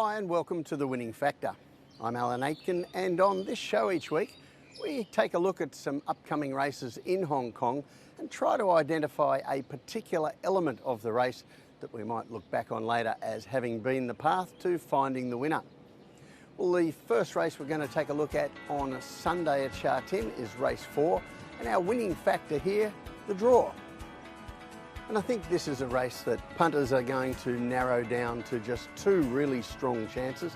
Hi and welcome to The Winning Factor. I'm Alan Aitken, and on this show each week we take a look at some upcoming races in Hong Kong and try to identify a particular element of the race that we might look back on later as having been the path to finding the winner. Well, the first race we're going to take a look at on a Sunday at Sha Tin is race 4, and our winning factor here, the draw. And I think this is a race that punters are going to narrow down to just two really strong chances.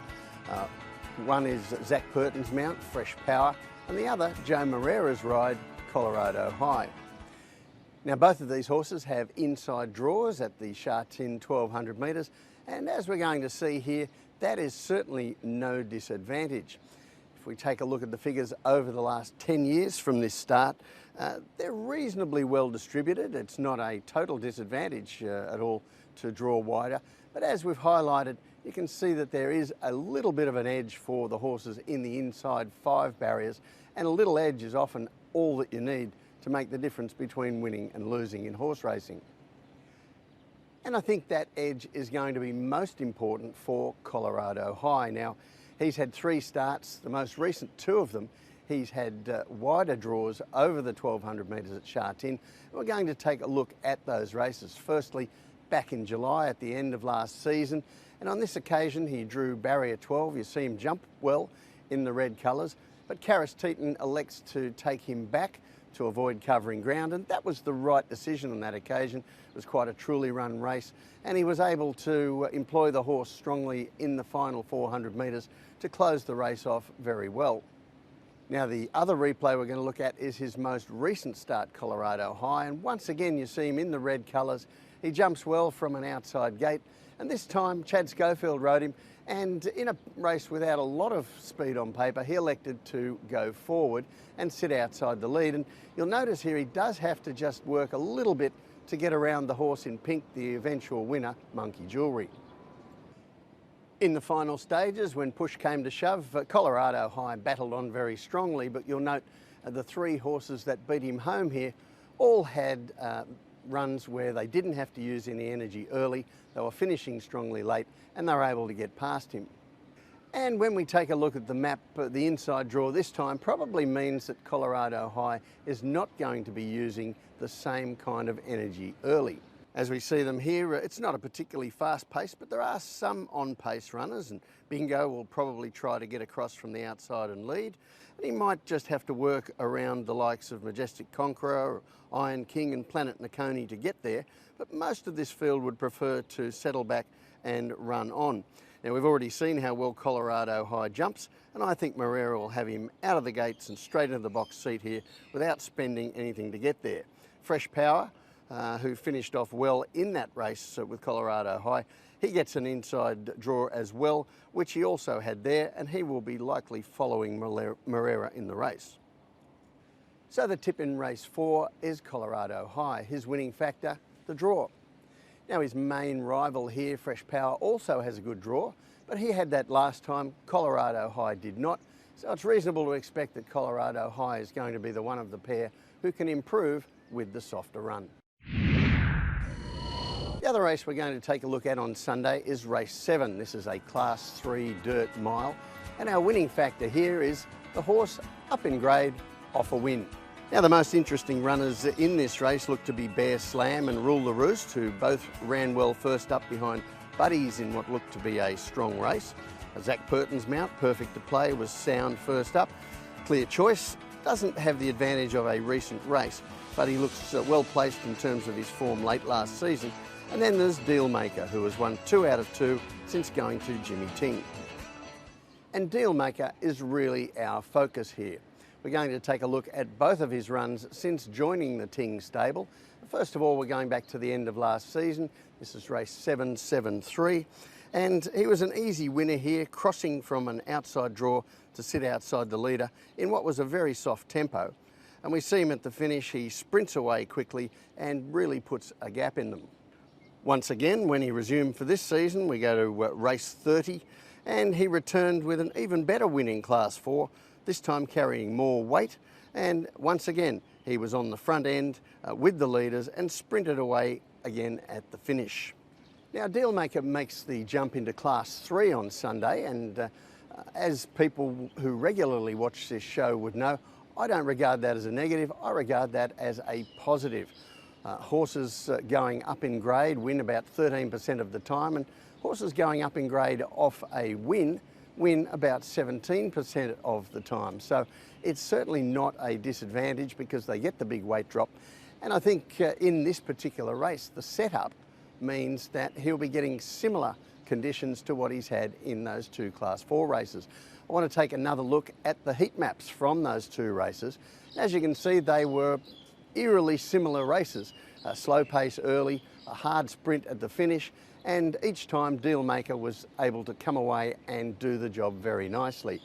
One is Zach Burton's mount, Fresh Power, and the other, Joe Moreira's ride, Colorado High. Now, both of these horses have inside draws at the Sha Tin 1200 metres, and as we're going to see here, that is certainly no disadvantage. If we take a look at the figures over the last 10 years from this start, they're reasonably well distributed. It's not a total disadvantage at all to draw wider, but as we've highlighted, you can see that there is a little bit of an edge for the horses in the inside 5 barriers, and a little edge is often all that you need to make the difference between winning and losing in horse racing. And I think that edge is going to be most important for Colorado High. Now, he's had 3 starts, the most recent 2 of them. He's had wider draws over the 1200 metres at Sha Tin. We're going to take a look at those races. Firstly, back in July at the end of last season, and on this occasion he drew barrier 12. You see him jump well in the red colours, but Karis Teeton elects to take him back to avoid covering ground, and that was the right decision on that occasion. It was quite a truly run race, and he was able to employ the horse strongly in the final 400 metres to close the race off very well. Now, the other replay we're going to look at is his most recent start, Colorado High, and once again you see him in the red colours. He jumps well from an outside gate, and this time Chad Schofield rode him, and in a race without a lot of speed on paper, he elected to go forward and sit outside the lead. And you'll notice here he does have to just work a little bit to get around the horse in pink, the eventual winner, Monkey Jewelry. In the final stages, when push came to shove, Colorado High battled on very strongly, but you'll note the 3 horses that beat him home here all had runs where they didn't have to use any energy early. They were finishing strongly late, and they were able to get past him. And when we take a look at the map, the inside draw this time probably means that Colorado High is not going to be using the same kind of energy early. As we see them here, it's not a particularly fast pace, but there are some on-pace runners, and Bingo will probably try to get across from the outside and lead. And he might just have to work around the likes of Majestic Conqueror, Iron King and Planet Nakoni to get there, but most of this field would prefer to settle back and run on. Now, we've already seen how well Colorado High jumps, and I think Moreira will have him out of the gates and straight into the box seat here without spending anything to get there. Fresh Power, who finished off well in that race with Colorado High, he gets an inside draw as well, which he also had there, and he will be likely following Moreira in the race. So the tip in race 4 is Colorado High. His winning factor, the draw. Now, his main rival here, Fresh Power, also has a good draw, but he had that last time. Colorado High did not, so it's reasonable to expect that Colorado High is going to be the one of the pair who can improve with the softer run. The other race we're going to take a look at on Sunday is race 7. This is a Class 3 dirt mile, and our winning factor here is the horse up in grade, Off a Win. Now, the most interesting runners in this race look to be Bear Slam and Rule the Roost, who both ran well first up behind Buddies in what looked to be a strong race. Zach Burton's mount, Perfect to Play, was sound first up. Clear Choice doesn't have the advantage of a recent race, but he looks well placed in terms of his form late last season. And then there's Dealmaker, who has won 2 out of 2 since going to Jimmy Ting. And Dealmaker is really our focus here. We're going to take a look at both of his runs since joining the Ting stable. First of all, we're going back to the end of last season. This is race 773, and he was an easy winner here, crossing from an outside draw to sit outside the leader in what was a very soft tempo. And we see him at the finish. He sprints away quickly and really puts a gap in them. Once again, when he resumed for this season, we go to race 30, and he returned with an even better win in Class 4, this time carrying more weight, and once again he was on the front end with the leaders and sprinted away again at the finish. Now, Dealmaker makes the jump into Class 3 on Sunday, and as people who regularly watch this show would know, I don't regard that as a negative, I regard that as a positive. Horses going up in grade win about 13% of the time, and horses going up in grade off a win about 17% of the time. So it's certainly not a disadvantage because they get the big weight drop. And I think in this particular race, the setup means that he'll be getting similar conditions to what he's had in those two Class 4 races. I want to take another look at the heat maps from those two races. As you can see, they were eerily similar races. A slow pace early, a hard sprint at the finish, and each time Dealmaker was able to come away and do the job very nicely.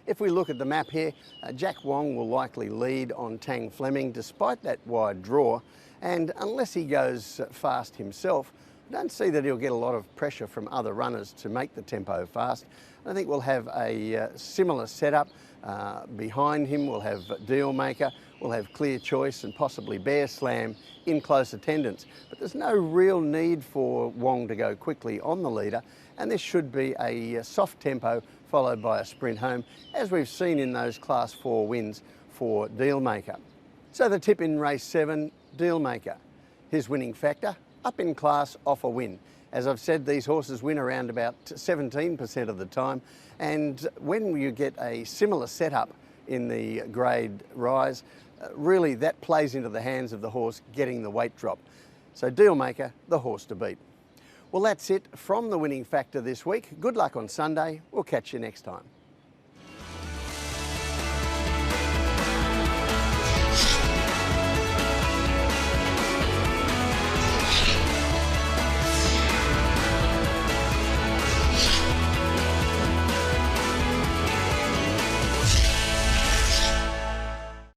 If we look at the map here, Jack Wong will likely lead on Tang Fleming despite that wide draw, and unless he goes fast himself, I don't see that he'll get a lot of pressure from other runners to make the tempo fast. I think we'll have a similar setup. Behind him we'll have Dealmaker, we'll have Clear Choice and possibly Bear Slam in close attendance. But there's no real need for Wong to go quickly on the leader, and this should be a soft tempo followed by a sprint home, as we've seen in those Class 4 wins for Dealmaker. So the tip in race 7, Dealmaker. His winning factor, up in class off a win. As I've said, these horses win around about 17% of the time, and when you get a similar setup in the grade rise, really that plays into the hands of the horse getting the weight drop. So Dealmaker, the horse to beat. Well, that's it from the winning factor this week. Good luck on Sunday. We'll catch you next time.